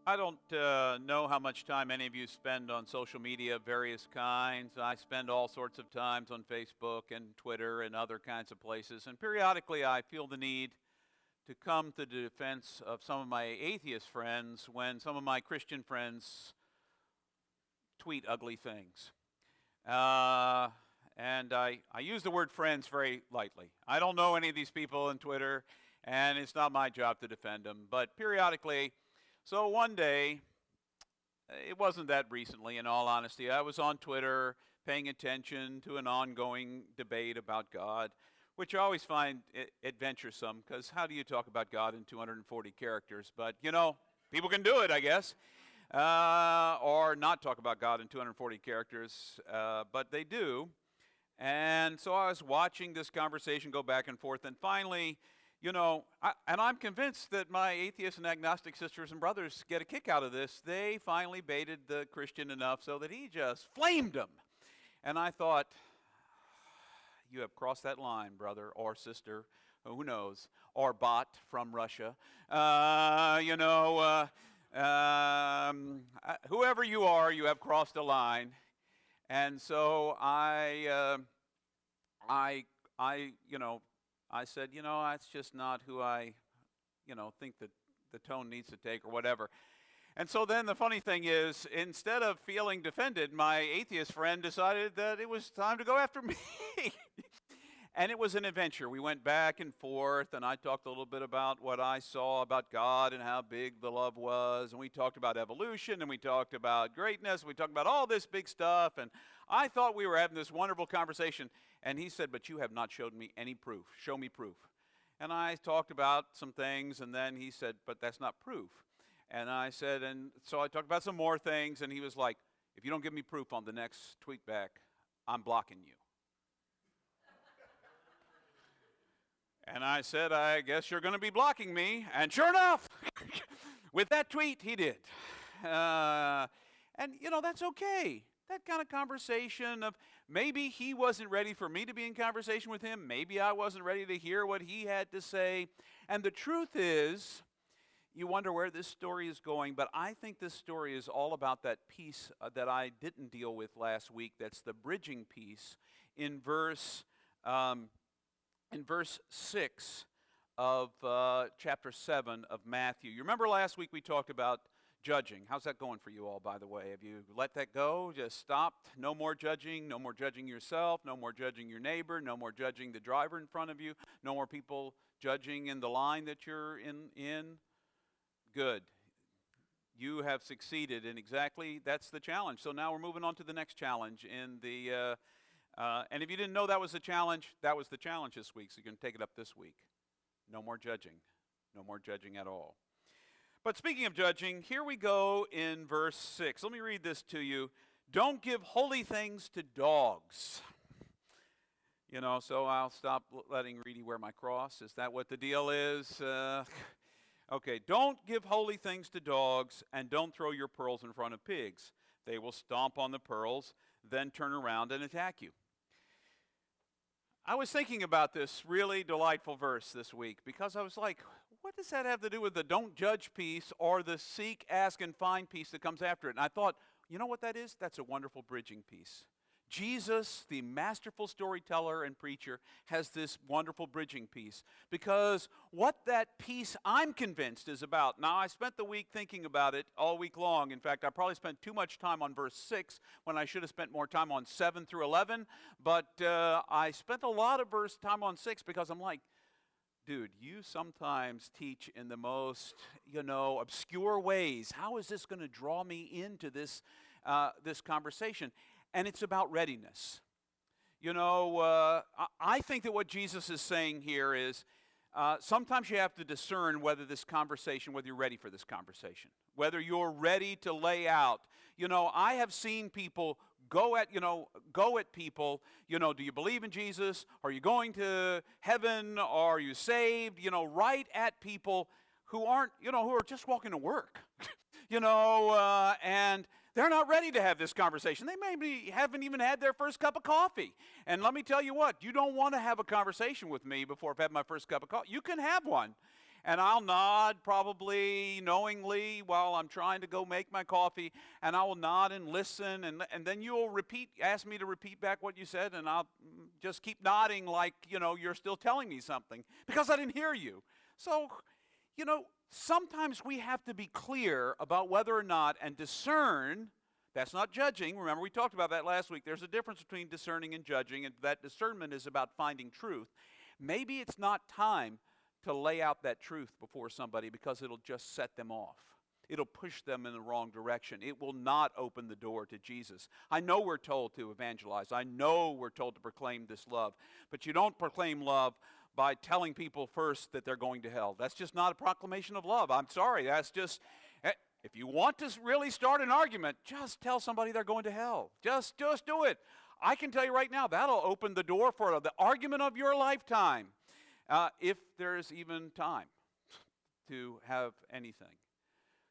I don't know how much time any of you spend on social media of various kinds. I spend all sorts of times on Facebook and Twitter and other kinds of places. And periodically I feel the need to come to the defense of some of my atheist friends when some of my Christian friends tweet ugly things. Uh, and I use the word friends very lightly. I don't know any of these people on Twitter, and it's not my job to defend them. But periodically, so one day, it wasn't that recently, in all honesty, I was on Twitter paying attention to an ongoing debate about God, which I always find adventuresome, because how do you talk about God in 240 characters? But, you know, people can do it, I guess, or not talk about God in 240 characters, but they do. And so I was watching this conversation go back and forth, and finally, you know, and I'm convinced that my atheist and agnostic sisters and brothers get a kick out of this. They finally baited the Christian enough so that he just flamed them. And I thought, you have crossed that line, brother or sister, who knows, or bot from Russia. Whoever you are, you have crossed a line. And so I said, that's just not who I, think that the tone needs to take or whatever. And so then the funny thing is, instead of feeling defended, my atheist friend decided that it was time to go after me. And it was an adventure. We went back and forth, and I talked a little bit about what I saw about God and how big the love was. And we talked about evolution, and we talked about greatness. We talked about all this big stuff. And I thought we were having this wonderful conversation. And he said, but you have not showed me any proof. Show me proof. And I talked about some things, and then he said, but that's not proof. And I said, and so I talked about some more things, and he was like, if you don't give me proof on the next tweet back, I'm blocking you. And I said, I guess you're going to be blocking me. And sure enough, with that tweet, he did. And, that's okay. That kind of conversation of maybe he wasn't ready for me to be in conversation with him. Maybe I wasn't ready to hear what he had to say. And the truth is, you wonder where this story is going, but I think this story is all about that piece that I didn't deal with last week. That's the bridging piece in verse 6 of chapter 7 of Matthew. You remember last week we talked about judging. How's that going for you all, by the way? Have you let that go? Just stopped? No more judging. No more judging yourself. No more judging your neighbor. No more judging the driver in front of you. No more people judging in the line that you're in. Good. You have succeeded in exactly that's the challenge. So now we're moving on to the next challenge in the and if you didn't know that was the challenge this week, so you can take it up this week. No more judging. No more judging at all. But speaking of judging, here we go in verse 6. Let me read this to you. Don't give holy things to dogs. So I'll stop letting Reedy wear my cross. Is that what the deal is? Okay, don't give holy things to dogs, and don't throw your pearls in front of pigs. They will stomp on the pearls, then turn around and attack you. I was thinking about this really delightful verse this week because I was like, what does that have to do with the don't judge piece or the seek, ask, and find piece that comes after it? And I thought, you know what that is? That's a wonderful bridging piece. Jesus, the masterful storyteller and preacher, has this wonderful bridging piece because what that piece, I'm convinced, is about. Now, I spent the week thinking about it all week long. In fact, I probably spent too much time on verse 6 when I should have spent more time on 7 through 11. But I spent a lot of time on 6 because I'm like, dude, you sometimes teach in the most, obscure ways. How is this going to draw me into this conversation? And it's about readiness. I think that what Jesus is saying here is sometimes you have to discern whether you're ready for this conversation, whether you're ready to lay out. I have seen people go at people, do you believe in Jesus? Are you going to heaven? Are you saved? Right at people who aren't, who are just walking to work, and they're not ready to have this conversation. They maybe haven't even had their first cup of coffee. And let me tell you what, you don't want to have a conversation with me before I've had my first cup of coffee. You can have one. And I'll nod probably knowingly while I'm trying to go make my coffee, and I will nod and listen, and then you'll ask me to repeat back what you said, and I'll just keep nodding like, you're still telling me something because I didn't hear you. So, sometimes we have to be clear about whether or not and discern. That's not judging. Remember, we talked about that last week. There's a difference between discerning and judging, and that discernment is about finding truth. Maybe it's not time to lay out that truth before somebody because it'll just set them off. It'll push them in the wrong direction. It will not open the door to Jesus. I know we're told to evangelize. I know we're told to proclaim this love. But you don't proclaim love by telling people first that they're going to hell. That's just not a proclamation of love. I'm sorry. That's just, if you want to really start an argument, just tell somebody they're going to hell. Just do it. I can tell you right now, that'll open the door for the argument of your lifetime, if there's even time to have anything.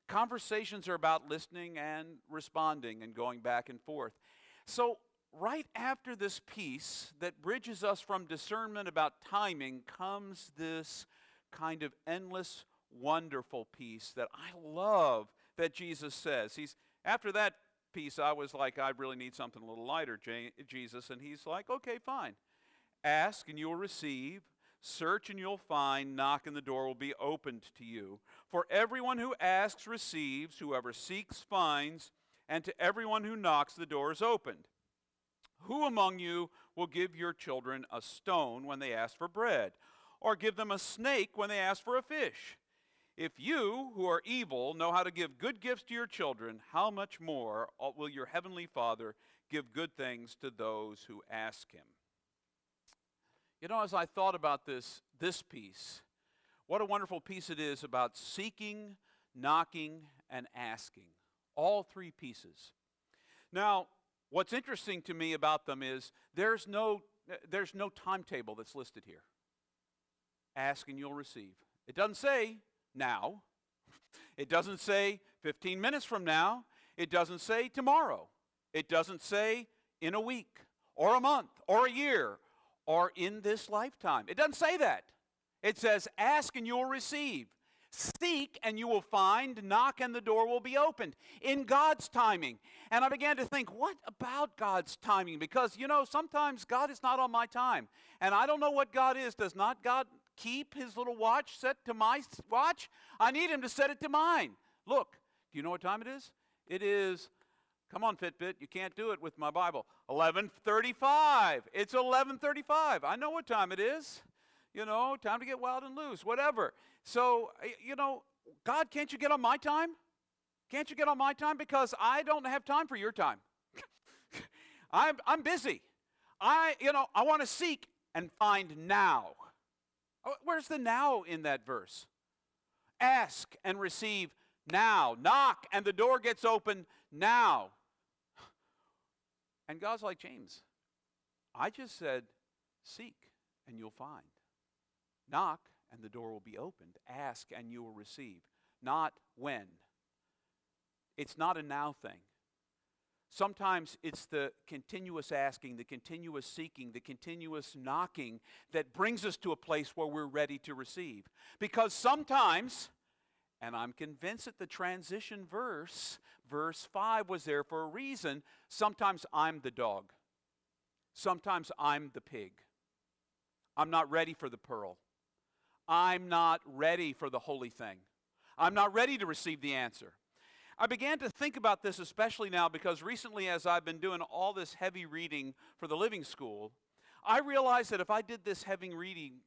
Conversations are about listening and responding and going back and forth. So right after this piece that bridges us from discernment about timing comes this kind of endless, wonderful piece that I love that Jesus says. After that piece, I was like, I really need something a little lighter, Jesus. And he's like, okay, fine. Ask and you will receive. Search and you'll find. Knock and the door will be opened to you. For everyone who asks receives. Whoever seeks finds. And to everyone who knocks, the door is opened. Who among you will give your children a stone when they ask for bread? Or give them a snake when they ask for a fish? If you, who are evil, know how to give good gifts to your children, how much more will your heavenly Father give good things to those who ask him? As I thought about this piece, what a wonderful piece it is about seeking, knocking, and asking. All three pieces. Now, what's interesting to me about them is there's no timetable that's listed here. Ask and you'll receive. It doesn't say now. It doesn't say 15 minutes from now. It doesn't say tomorrow. It doesn't say in a week or a month or a year or in this lifetime. It doesn't say that. It says ask and you will receive. Seek and you will find. Knock and the door will be opened. In God's timing. And I began to think, what about God's timing? Because, sometimes God is not on my time. And I don't know what God is. Does not God keep his little watch set to my watch? I need him to set it to mine. Look, do you know what time it is? It is, come on Fitbit, you can't do it with my Bible, 11:35. It's 11:35. I know what time it is. Time to get wild and loose, whatever. So, God, can't you get on my time? Can't you get on my time? Because I don't have time for your time. I'm busy. I want to seek and find now. Where's the now in that verse? Ask and receive now. Knock and the door gets open now. And God's like, James, I just said seek and you'll find. Knock and the door will be opened. Ask and you will receive. Not when. It's not a now thing. Sometimes it's the continuous asking, the continuous seeking, the continuous knocking that brings us to a place where we're ready to receive. Because sometimes, and I'm convinced that the transition verse 5 was there for a reason, sometimes I'm the dog. Sometimes I'm the pig. I'm not ready for the pearl. I'm not ready for the holy thing. I'm not ready to receive the answer. I began to think about this especially now because recently as I've been doing all this heavy reading for the Living School, I realized that if I did this heavy reading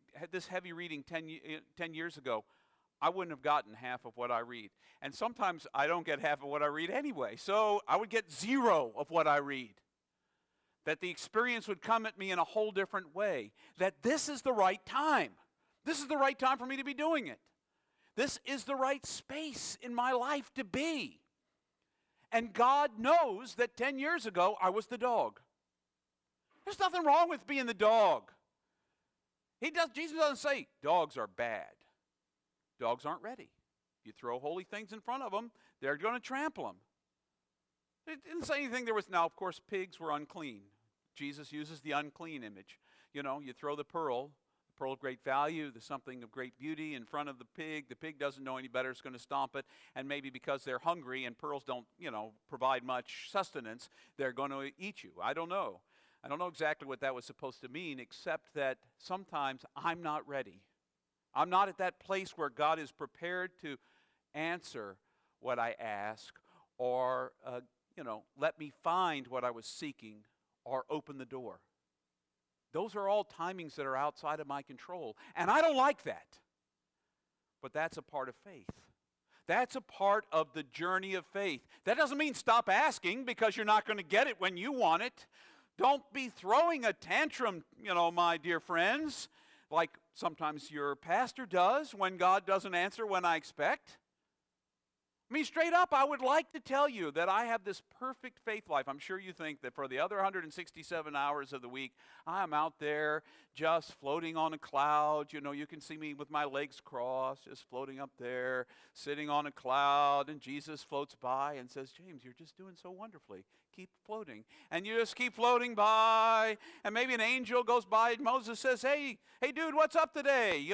10 years ago, I wouldn't have gotten half of what I read. And sometimes I don't get half of what I read anyway, so I would get zero of what I read. That the experience would come at me in a whole different way. That this is the right time. This is the right time for me to be doing it. This is the right space in my life to be. And God knows that 10 years ago, I was the dog. There's nothing wrong with being the dog. Jesus doesn't say dogs are bad. Dogs aren't ready. If you throw holy things in front of them, they're going to trample them. It didn't say anything now, of course, pigs were unclean. Jesus uses the unclean image. You throw the pearl pearl of great value, there's something of great beauty in front of the pig. The pig doesn't know any better, it's going to stomp it, and maybe because they're hungry and pearls don't, provide much sustenance, they're going to eat you. I don't know. I don't know exactly what that was supposed to mean, except that sometimes I'm not ready. I'm not at that place where God is prepared to answer what I ask, or, let me find what I was seeking, or open the door. Those are all timings that are outside of my control, and I don't like that. But that's a part of faith. That's a part of the journey of faith. That doesn't mean stop asking because you're not going to get it when you want it. Don't be throwing a tantrum, my dear friends, like sometimes your pastor does when God doesn't answer when I expect. I mean, straight up, I would like to tell you that I have this perfect faith life. I'm sure you think that for the other 167 hours of the week, I'm out there just floating on a cloud. You can see me with my legs crossed, just floating up there, sitting on a cloud, and Jesus floats by and says, James, you're just doing so wonderfully. Keep floating. And you just keep floating by, and maybe an angel goes by, and Moses says, hey, dude, what's up today?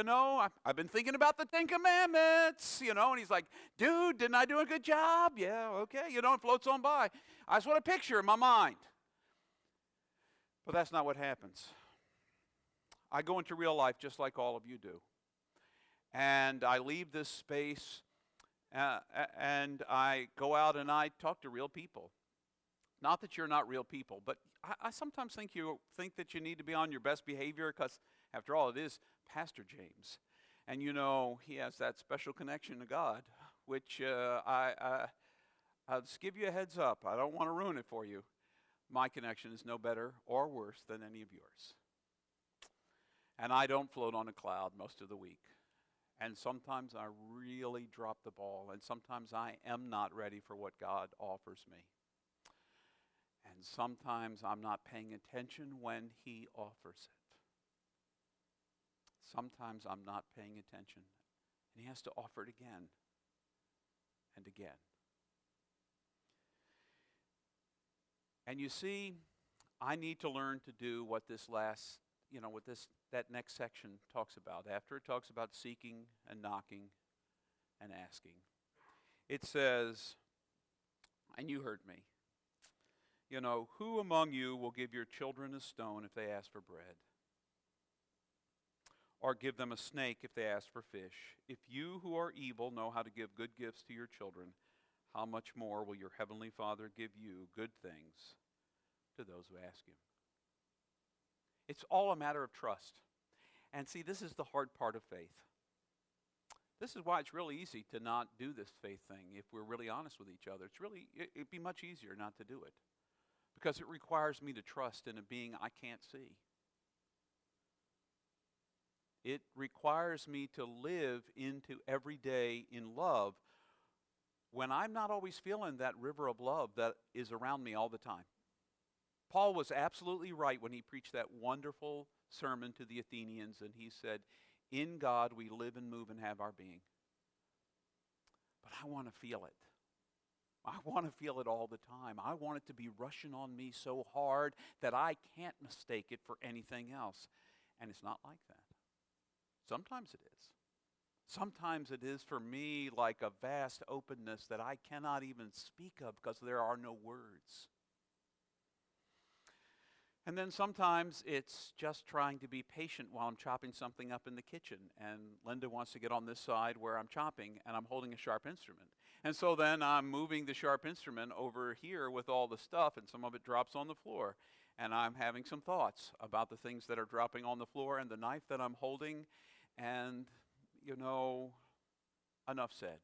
I've been thinking about the Ten Commandments, and he's like, dude, didn't I do a good job? Yeah, okay, it floats on by. I just want a picture in my mind. But that's not what happens. I go into real life just like all of you do. And I leave this space, and I go out and I talk to real people. Not that you're not real people, but I sometimes think that you need to be on your best behavior because, after all, it is Pastor James. And he has that special connection to God, which I'll just give you a heads up. I don't want to ruin it for you. My connection is no better or worse than any of yours. And I don't float on a cloud most of the week. And sometimes I really drop the ball, and sometimes I am not ready for what God offers me. And sometimes I'm not paying attention when He offers it. Sometimes I'm not paying attention, and He has to offer it again and again. And you see, I need to learn to do what that next section talks about. After it talks about seeking and knocking and asking, it says, and you heard me, who among you will give your children a stone if they ask for bread? Or give them a snake if they ask for fish? If you who are evil know how to give good gifts to your children, how much more will your heavenly Father give you good things to those who ask Him? It's all a matter of trust. And see, this is the hard part of faith. This is why it's really easy to not do this faith thing if we're really honest with each other. It'd be much easier not to do it because it requires me to trust in a being I can't see. It requires me to live into every day in love when I'm not always feeling that river of love that is around me all the time. Paul was absolutely right when he preached that wonderful sermon to the Athenians, and he said, in God we live and move and have our being. But I want to feel it. I want to feel it all the time. I want it to be rushing on me so hard that I can't mistake it for anything else. And it's not like that. Sometimes it is. Sometimes it is for me like a vast openness that I cannot even speak of because there are no words. And then sometimes it's just trying to be patient while I'm chopping something up in the kitchen. And Linda wants to get on this side where I'm chopping and I'm holding a sharp instrument. And so then I'm moving the sharp instrument over here with all the stuff, and some of it drops on the floor. And I'm having some thoughts about the things that are dropping on the floor and the knife that I'm holding. And, enough said.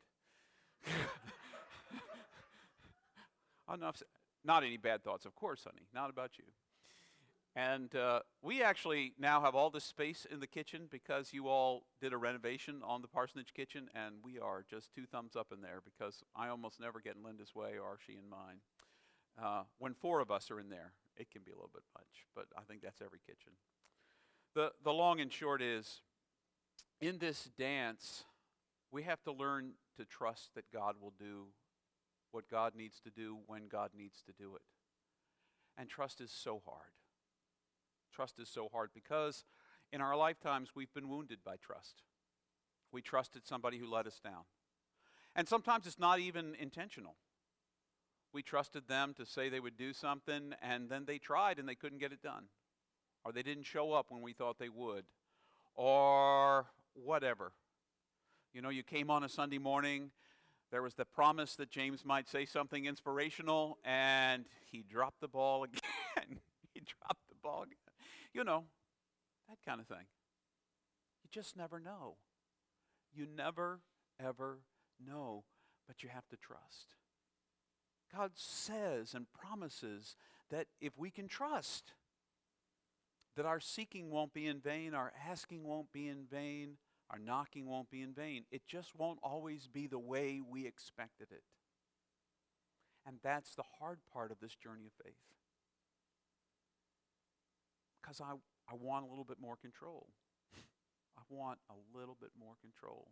Enough said. Not any bad thoughts, of course, honey. Not about you. And we actually now have all this space in the kitchen because you all did a renovation on the parsonage kitchen, and we are just 2 thumbs up in there because I almost never get in Linda's way or she in mine. When 4 of us are in there, it can be a little bit much, but I think that's every kitchen. The long and short is, in this dance, we have to learn to trust that God will do what God needs to do when God needs to do it. And trust is so hard. Trust is so hard because In our lifetimes, we've been wounded by trust. We trusted somebody who let us down. And sometimes it's not even intentional. We trusted them to say they would do something, and then they tried and they couldn't get it done. Or they didn't show up when we thought they would. Or whatever. You know, you came on a Sunday morning, there was the promise that James might say something inspirational, and he dropped the ball again. He dropped the ball again. You know, that kind of thing. You just never know. You never, ever know, but you have to trust. God says and promises that if we can trust, that our seeking won't be in vain, our asking won't be in vain, our knocking won't be in vain. It just won't always be the way we expected it. And that's the hard part of this journey of faith. Because I want a little bit more control. I want a little bit more control.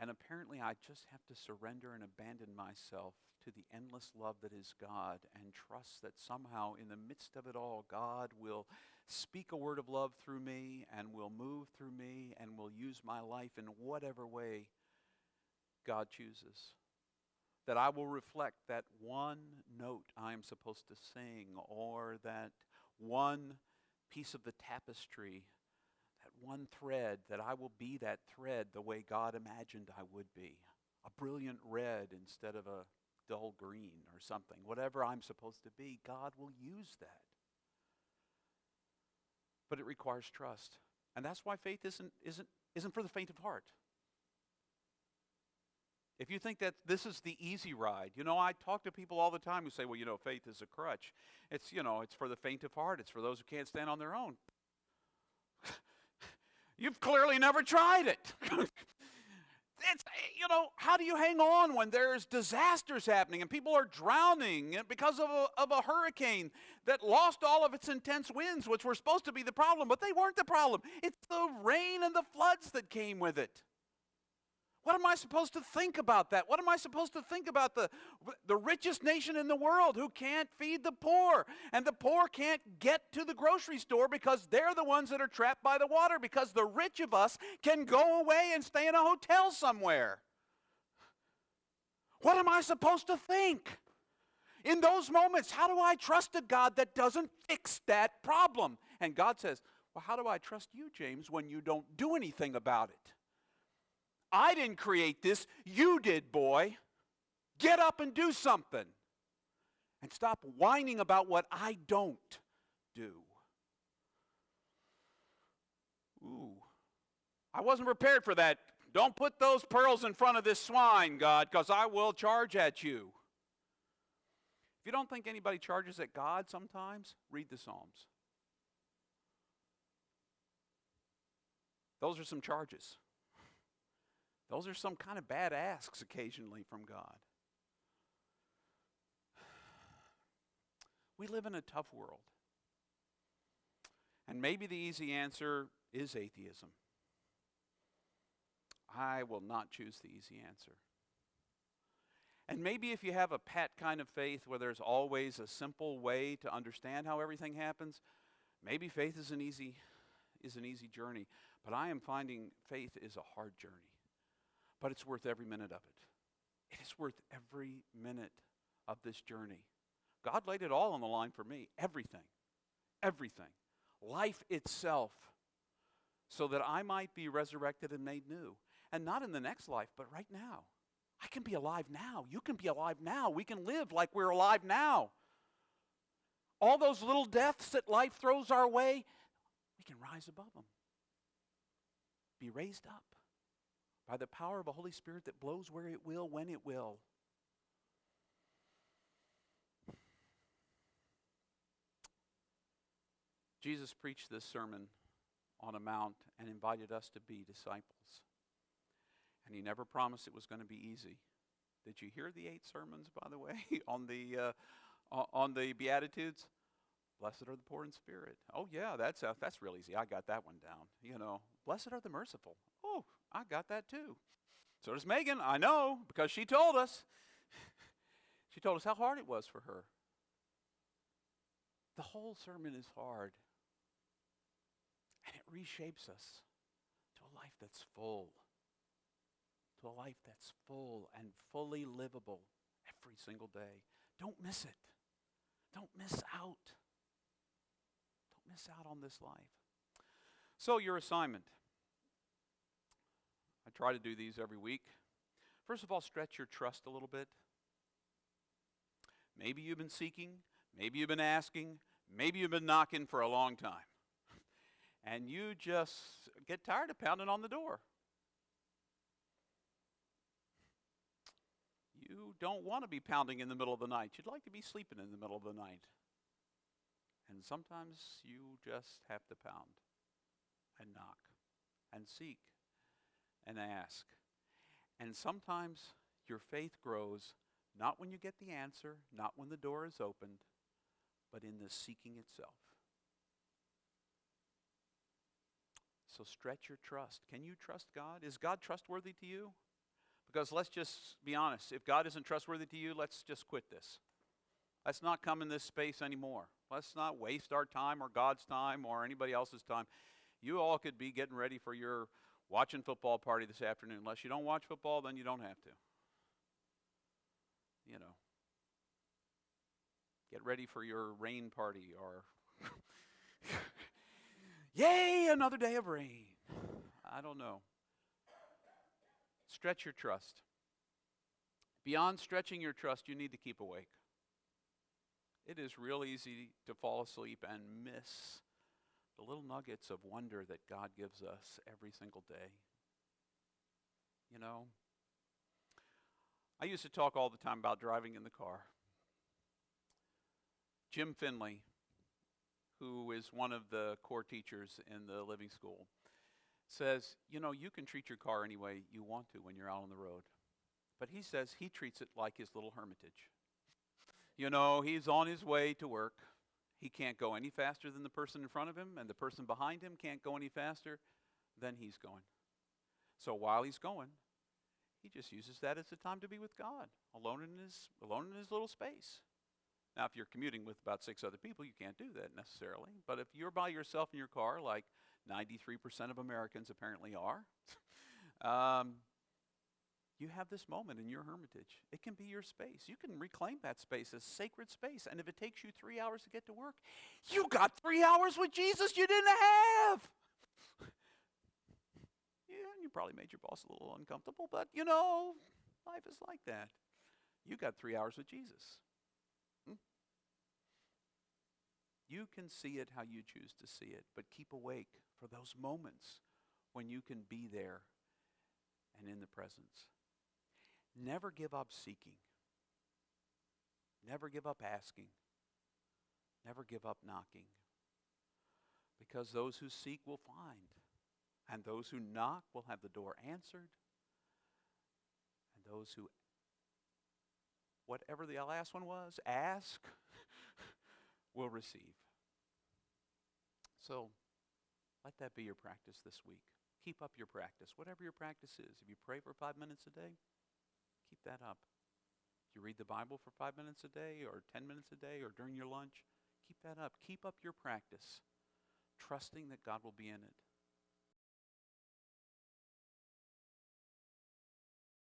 And apparently I just have to surrender and abandon myself to the endless love that is God and trust that somehow in the midst of it all, God will speak a word of love through me and will move through me and will use my life in whatever way God chooses. That I will reflect that one note I am supposed to sing, or that one piece of the tapestry, that one thread, that I will be that thread the way God imagined I would be. A brilliant red instead of a dull green or something. Whatever I'm supposed to be, God will use that. But it requires trust. And that's why faith isn't for the faint of heart. If you think that this is the easy ride, you know, I talk to people all the time who say, well, you know, faith is a crutch. It's, you know, it's for the faint of heart. It's for those who can't stand on their own. You've clearly never tried it. It's, you know, how do you hang on when there's disasters happening and people are drowning because of a hurricane that lost all of its intense winds, which were supposed to be the problem, but they weren't the problem. It's the rain and the floods that came with it. What am I supposed to think about that? What am I supposed to think about the richest nation in the world who can't feed the poor? And the poor can't get to the grocery store because they're the ones that are trapped by the water, because the rich of us can go away and stay in a hotel somewhere. What am I supposed to think? In those moments, how do I trust a God that doesn't fix that problem? And God says, well, how do I trust you, James, when you don't do anything about it? I didn't create this. You did, boy. Get up and do something. And stop whining about what I don't do. Ooh. I wasn't prepared for that. Don't put those pearls in front of this swine, God, because I will charge at you. If you don't think anybody charges at God sometimes, read the Psalms. Those are some charges. Those are some kind of bad asks occasionally from God. We live in a tough world. And maybe the easy answer is atheism. I will not choose the easy answer. And maybe if you have a pat kind of faith where there's always a simple way to understand how everything happens, maybe faith is an easy journey. But I am finding faith is a hard journey. But it's worth every minute of it. It is worth every minute of this journey. God laid it all on the line for me. Everything. Everything. Life itself. So that I might be resurrected and made new. And not in the next life, but right now. I can be alive now. You can be alive now. We can live like we're alive now. All those little deaths that life throws our way, we can rise above them. Be raised up. By the power of a Holy Spirit that blows where it will, when it will. Jesus preached this sermon on a mount and invited us to be disciples. And he never promised it was going to be easy. Did you hear the 8 sermons, by the way, on the Beatitudes? Blessed are the poor in spirit. Oh yeah, that's real easy. I got that one down. You know, blessed are the merciful. Oh, I got that too. So does Megan. I know, because she told us. She told us how hard it was for her. The whole sermon is hard. And it reshapes us to a life that's full. To a life that's full and fully livable every single day. Don't miss it. Don't miss out. Don't miss out on this life. So your assignment. I try to do these every week. First of all, stretch your trust a little bit. Maybe you've been seeking, maybe you've been asking, maybe you've been knocking for a long time. And you just get tired of pounding on the door. You don't want to be pounding in the middle of the night. You'd like to be sleeping in the middle of the night. And sometimes you just have to pound and knock and seek and ask. And sometimes your faith grows not when you get the answer, not when the door is opened, but in the seeking itself. So stretch your trust. Can you trust God? Is God trustworthy to you? Because let's just be honest. If God isn't trustworthy to you, let's just quit this. Let's not come in this space anymore. Let's not waste our time or God's time or anybody else's time. You all could be getting ready for your watching football party this afternoon. Unless you don't watch football, then you don't have to. You know. Get ready for your rain party or yay, another day of rain. I don't know. Stretch your trust. Beyond stretching your trust, you need to keep awake. It is real easy to fall asleep and miss the little nuggets of wonder that God gives us every single day. You know, I used to talk all the time about driving in the car. Jim Finley, who is one of the core teachers in the Living School, says, you know, you can treat your car any way you want to when you're out on the road. But he says he treats it like his little hermitage. You know, he's on his way to work. He can't go any faster than the person in front of him, and the person behind him can't go any faster than he's going. So while he's going, he just uses that as a time to be with God, alone in his little space. Now, if you're commuting with about 6 other people, you can't do that necessarily. But if you're by yourself in your car, like 93% of Americans apparently are, you have this moment in your hermitage. It can be your space. You can reclaim that space as sacred space. And if it takes you 3 hours to get to work, you got 3 hours with Jesus you didn't have. Yeah, you probably made your boss a little uncomfortable, but you know, life is like that. You got 3 hours with Jesus. You can see it how you choose to see it, but keep awake for those moments when you can be there and in the presence. Never give up seeking. Never give up asking. Never give up knocking. Because those who seek will find, and those who knock will have the door answered, and those who, whatever the last one was, ask, will receive. So, let that be your practice this week. Keep up your practice, whatever your practice is. If you pray for 5 minutes a day, keep that up. If you read the Bible for 5 minutes a day or 10 minutes a day or during your lunch, keep that up. Keep up your practice, trusting that God will be in it.